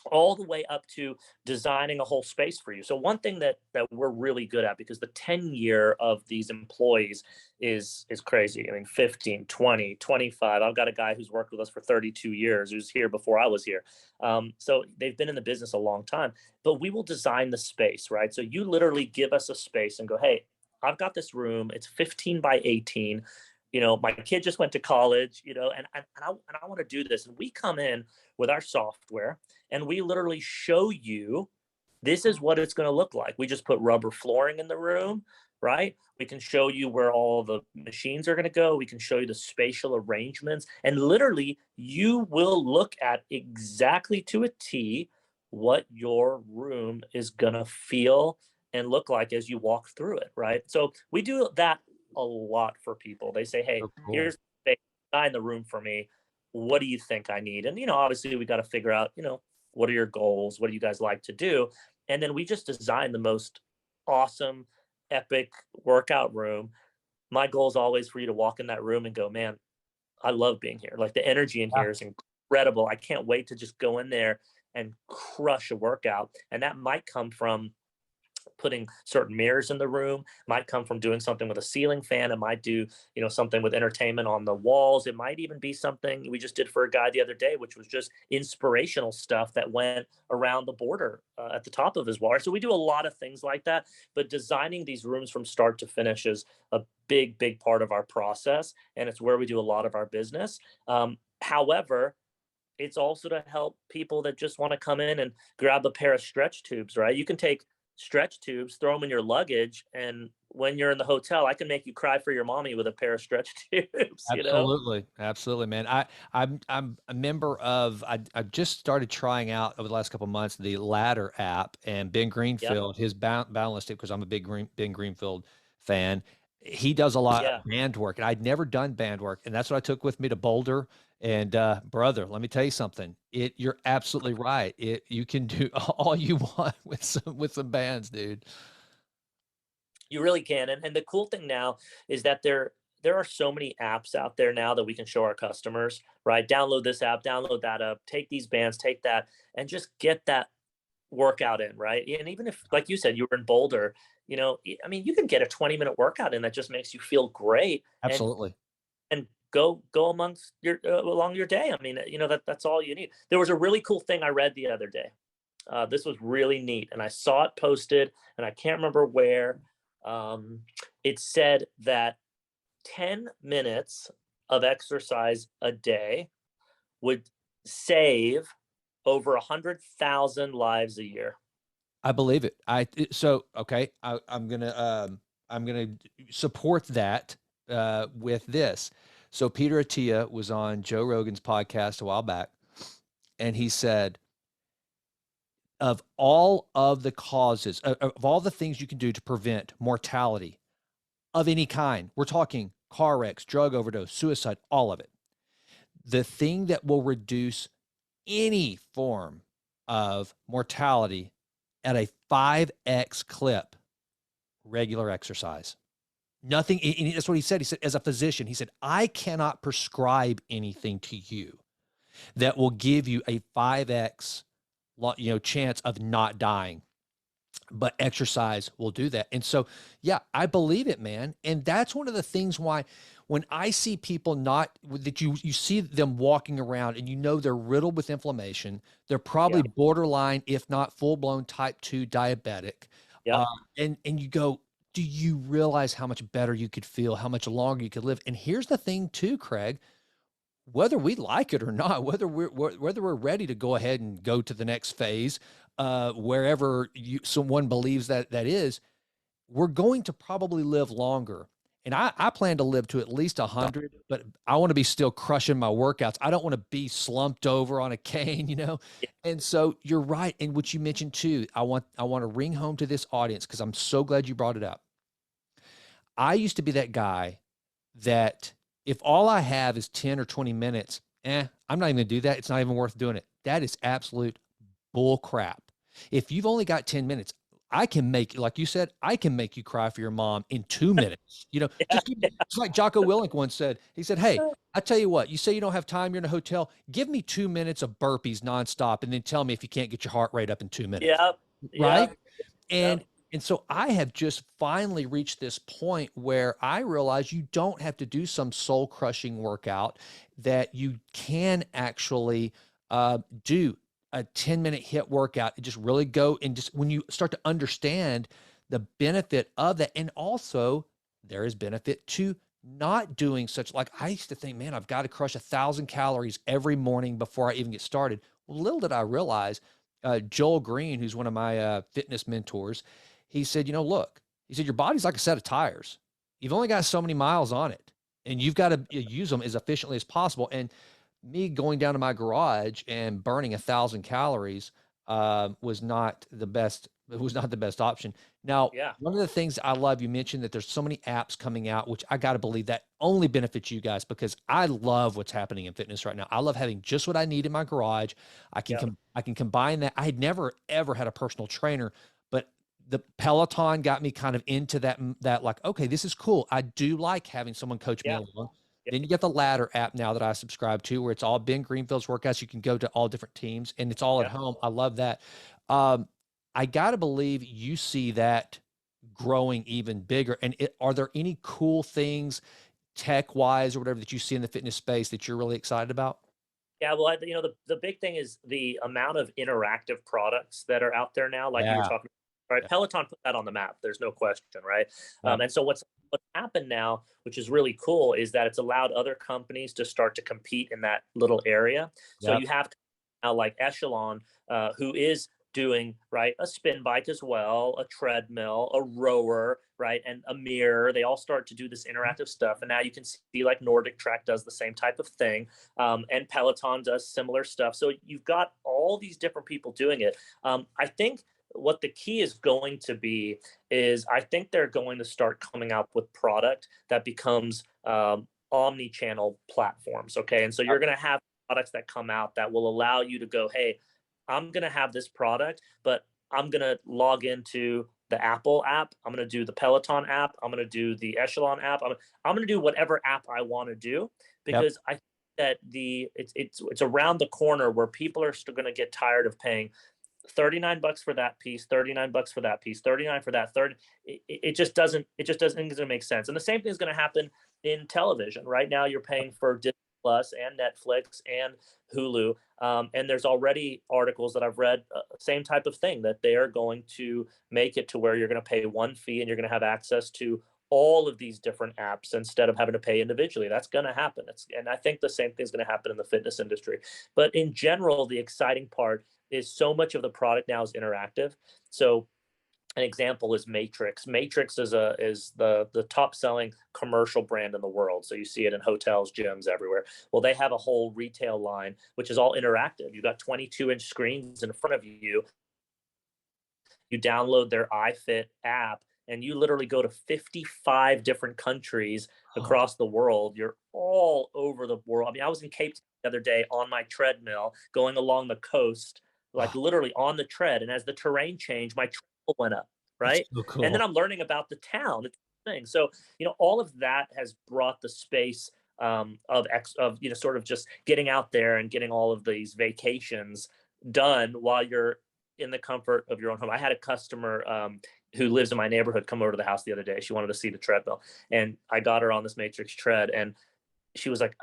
all the way up to designing a whole space for you. So one thing that we're really good at, because the tenure of these employees is crazy. I mean, 15, 20, 25. I've got a guy who's worked with us for 32 years, who's here before I was here. So they've been in the business a long time, but we will design the space, right? So you literally give us a space and go, hey, I've got this room. It's 15 by 18. My kid just went to college, and I want to do this. And we come in with our software and we literally show you this is what it's going to look like. We just put rubber flooring in the room, right? We can show you where all the machines are going to go. We can show you the spatial arrangements. And literally, you will look at exactly to a T what your room is going to feel and look like as you walk through it, right? So we do that a lot for people. They say, hey, So cool. here's the guy in the room for me. What do you think I need? And, obviously we got to figure out, what are your goals? What do you guys like to do? And then we just design the most awesome, epic workout room. My goal is always for you to walk in that room and go, man, I love being here. Like the energy in Yeah. here is incredible. I can't wait to just go in there and crush a workout. And that might come from putting certain mirrors in the room, might come from doing something with a ceiling fan. It might do, something with entertainment on the walls. It might even be something we just did for a guy the other day, which was just inspirational stuff that went around the border at the top of his wall. So we do a lot of things like that, but designing these rooms from start to finish is a big, big part of our process. And it's where we do a lot of our business. However, it's also to help people that just want to come in and grab a pair of stretch tubes, right? You can take stretch tubes, throw them in your luggage, and when you're in the hotel, I can make you cry for your mommy with a pair of stretch tubes. Absolutely, absolutely, man. I'm a member of. I just started trying out over the last couple of months the Ladder app, and Ben Yep. Greenfield, his balance tip, because I'm a big Ben Greenfield fan. He does a lot Yeah. of band work, and I'd never done band work, and that's what I took with me to Boulder. And brother, let me tell you something. You're absolutely right. You can do all you want with some bands, dude. You really can. And the cool thing now is that there are so many apps out there now that we can show our customers, right? Download this app, download that app, take these bands, take that, and just get that workout in, right? And even if, like you said, you were in Boulder, I mean, you can get a 20-minute workout in that just makes you feel great and Absolutely. go amongst your along your day. I mean, that's all you need. There was a really cool thing I read the other day. This was really neat, and I saw it posted, and I can't remember where. Um, it said that 10 minutes of exercise a day would save over 100,000 lives a year. I believe it. So okay. I'm gonna support that with this. So Peter Attia was on Joe Rogan's podcast a while back, and he said of all of the causes of all the things you can do to prevent mortality of any kind, we're talking car wrecks, drug overdose, suicide, all of it. The thing that will reduce any form of mortality at a 5x clip, regular exercise. Nothing, that's what he said. He said, as a physician, he said, I cannot prescribe anything to you that will give you a 5x chance of not dying. but exercise will do that. And so, yeah, I believe it, man. And that's one of the things why when I see people not that you see them walking around and you know they're riddled with inflammation, they're probably Yeah. borderline, if not full blown type 2 diabetic. Uh, Yep. and you go, do you realize how much better you could feel, how much longer you could live? And here's the thing, too, Craig, whether we like it or not, whether we're ready to go ahead and go to the next phase, wherever someone believes that that is, we're going to probably live longer. And I plan to live to at least 100, but I want to be still crushing my workouts. I don't want to be slumped over on a cane, you know? Yeah. And so you're right. And what you mentioned too, I want to ring home to this audience because I'm so glad you brought it up. I used to be that guy that if all I have is 10 or 20 minutes, I'm not even gonna do that. It's not even worth doing it. That is absolute bull crap. If you've only got 10 minutes, I can make, like you said, I can make you cry for your mom in 2 minutes. Yeah. Just give me, it's like Jocko Willink once said. He said, "Hey, I tell you what, you say you don't have time, you're in a hotel, give me 2 minutes of burpees nonstop, and then tell me if you can't get your heart rate up in 2 minutes." Yep. Right? Yep. And Yep. and so I have just finally reached this point where I realize you don't have to do some soul crushing workout, that you can actually do a 10-minute hit workout and just really go and just when you start to understand the benefit of that. And also there is benefit to not doing such, like I used to think, man, I've got to crush 1,000 calories every morning before I even get started. Well, little did I realize, Joel Green, who's one of my fitness mentors, he said, look, he said, your body's like a set of tires. You've only got so many miles on it, and you've got to use them as efficiently as possible. And me going down to my garage and burning 1,000 calories was not the best. It was not the best option. Now, Yeah. one of the things I love, you mentioned that there's so many apps coming out, which I got to believe that only benefits you guys because I love what's happening in fitness right now. I love having just what I need in my garage. Yep. I can combine that. I had never ever had a personal trainer, but the Peloton got me kind of into that like, okay, this is cool. I do like having someone coach me Yeah. along. Yeah. Then you get the Ladder app now that I subscribe to, where it's all Ben Greenfield's workouts. You can go to all different teams, and it's all at Yeah. home. I love that. Um, I got to believe you see that growing even bigger. And are there any cool things tech wise or whatever that you see in the fitness space that you're really excited about? Yeah, well, the big thing is the amount of interactive products that are out there now, like you were Yeah. talking about, right? Yeah. Peloton put that on the map. There's no question, right? Yeah. And so what's happened now, which is really cool, is that it's allowed other companies to start to compete in that little area. So Yep. you have now like Echelon, who is doing right a spin bike as well, a treadmill, a rower, right, and a mirror. They all start to do this interactive stuff, and now you can see like Nordic Track does the same type of thing, and Peloton does similar stuff. So you've got all these different people doing it. I think what the key is going to be is I think they're going to start coming out with product that becomes omni-channel platforms. Okay, and so you're going to have products that come out that will allow you to go, hey, I'm going to have this product, but I'm going to log into the Apple app. I'm going to do the Peloton app. I'm going to do the Echelon app. I'm going to do whatever app I want to do Yep. because I think that it's around the corner where people are still going to get tired of paying $39 for that piece, $39 for that piece, 39 for that third. It just doesn't it's gonna make sense. And the same thing is going to happen in television. Right now, you're paying for Disney Plus and Netflix and Hulu, and there's already articles that I've read, same type of thing that they are going to make it to where you're going to pay one fee and you're going to have access to all of these different apps instead of having to pay individually. That's going to happen. And I think the same thing is going to happen in the fitness industry. But in general, the exciting part is so much of the product now is interactive. So an example is Matrix. Matrix is the top selling commercial brand in the world. So you see it in hotels, gyms, everywhere. Well, they have a whole retail line which is all interactive. You've got 22-inch screens in front of you. You download their iFit app and you literally go to 55 different countries Oh, across the world. You're all over the world. I mean, I was in Cape Town the other day on my treadmill going along the coast, like oh, literally on the tread. And as the terrain changed, my treadmill went up, that's right? so And then cool. I'm learning about the town. It's the thing. So, all of that has brought the space of sort of just getting out there and getting all of these vacations done while you're in the comfort of your own home. I had a customer who lives in my neighborhood come over to the house the other day. She wanted to see the treadmill, and I got her on this Matrix tread, and she was like,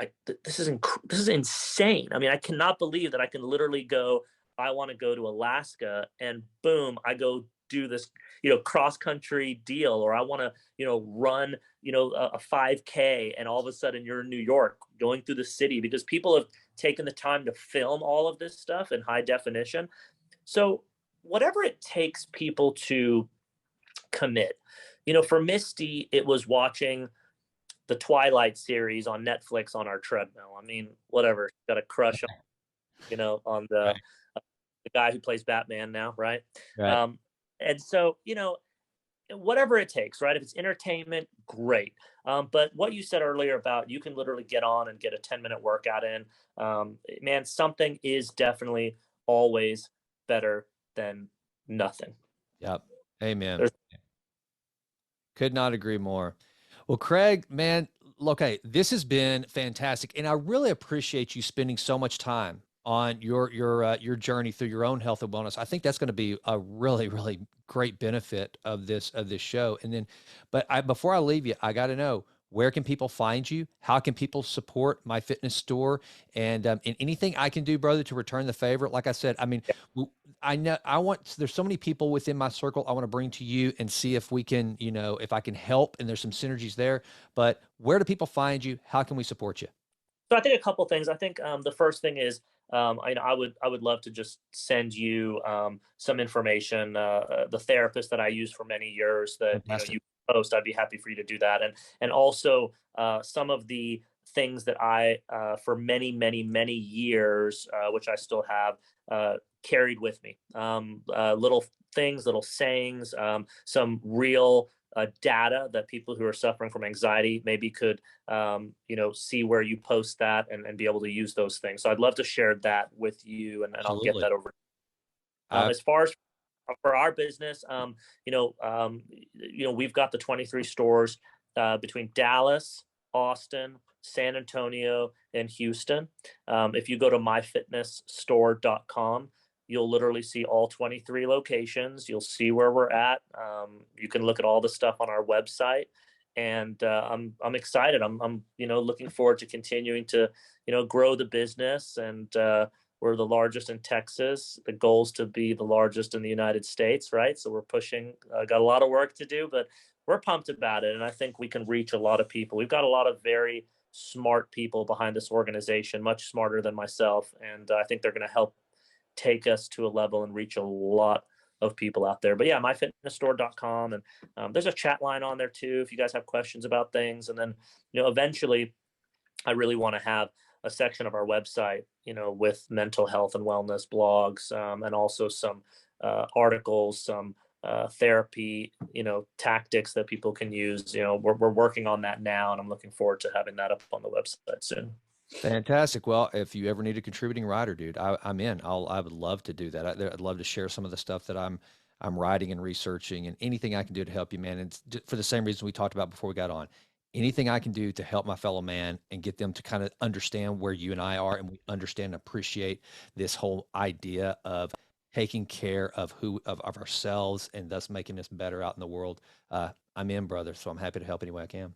this is insane. I mean, I cannot believe that I can literally go. I want to go to Alaska, and boom, I go do this, cross country deal, or I want to, run, a 5K, and all of a sudden you're in New York going through the city because people have taken the time to film all of this stuff in high definition. So whatever it takes people to commit, for Misty, it was watching the Twilight series on Netflix on our treadmill. I mean, whatever, got a crush on, on Right. the guy who plays Batman now, right? Right. And so, whatever it takes, right? If it's entertainment, great. But what you said earlier about you can literally get on and get a 10-minute workout in, man, something is definitely always better than nothing. Yep. Amen. There's Could not agree more. Well, Craig, man, look, hey, this has been fantastic, and I really appreciate you spending so much time on your journey through your own health and wellness. I think that's going to be a really great benefit of this show. And then, but before I leave you, I got to know, where can people find you? How can people support My Fitness Store? And anything I can do, brother, to return the favor. Like I said, I mean, I know there's so many people within my circle I want to bring to you and see if we can, if I can help, and there's some synergies there. But where do people find you? How can we support you? So I think a couple things. I think the first thing is I would love to just send you some information. The therapist that I used for many years that Fantastic. you post, I'd be happy for you to do that. And also some of the things that I for many years, which I still have, carried with me. Little things, little sayings, some real data that people who are suffering from anxiety maybe could see where you post that and be able to use those things. So I'd love to share that with you, and I'll get Absolutely. that over. I As far as for our business, we've got the 23 stores between Dallas, Austin, San Antonio, and Houston. If you go to myfitnessstore.com, you'll literally see all 23 locations. You'll see where we're at. You can look at all the stuff on our website, and I'm excited. I'm looking forward to continuing to grow the business, and we're the largest in Texas. The goal is to be the largest in the United States, right? So we're pushing. Got a lot of work to do, but we're pumped about it, and I think we can reach a lot of people. We've got a lot of very smart people behind this organization, much smarter than myself, and I think they're going to help take us to a level and reach a lot of people out there. But yeah, myfitnessstore.com, and there's a chat line on there too if you guys have questions about things. And then eventually I really want to have a section of our website with mental health and wellness blogs, and also some articles, some therapy tactics that people can use. We're working on that now, and I'm looking forward to having that up on the website soon. Fantastic. Well, if you ever need a contributing writer, dude, I'm in. I would love to do that. I'd love to share some of the stuff that I'm writing and researching, and anything I can do to help you, man. And for the same reason we talked about before we got on, anything I can do to help my fellow man and get them to kind of understand where you and I are, and we understand and appreciate this whole idea of taking care of of ourselves, and thus making us better out in the world. I'm in, brother. So I'm happy to help any way I can.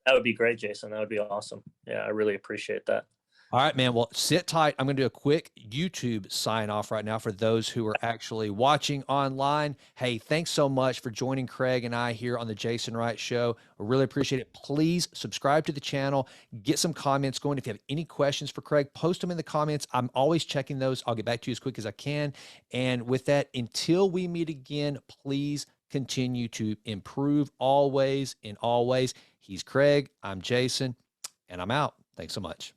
That would be great, Jason. That would be awesome. Yeah, I really appreciate that. All right, man. Well, sit tight. I'm going to do a quick YouTube sign off right now for those who are actually watching online. Hey, thanks so much for joining Craig and I here on the Jason Wright Show. I really appreciate it. Please subscribe to the channel, get some comments going. If you have any questions for Craig, post them in the comments. I'm always checking those. I'll get back to you as quick as I can. And with that, until we meet again, please continue to improve always in all ways. He's Craig. I'm Jason, and I'm out. Thanks so much.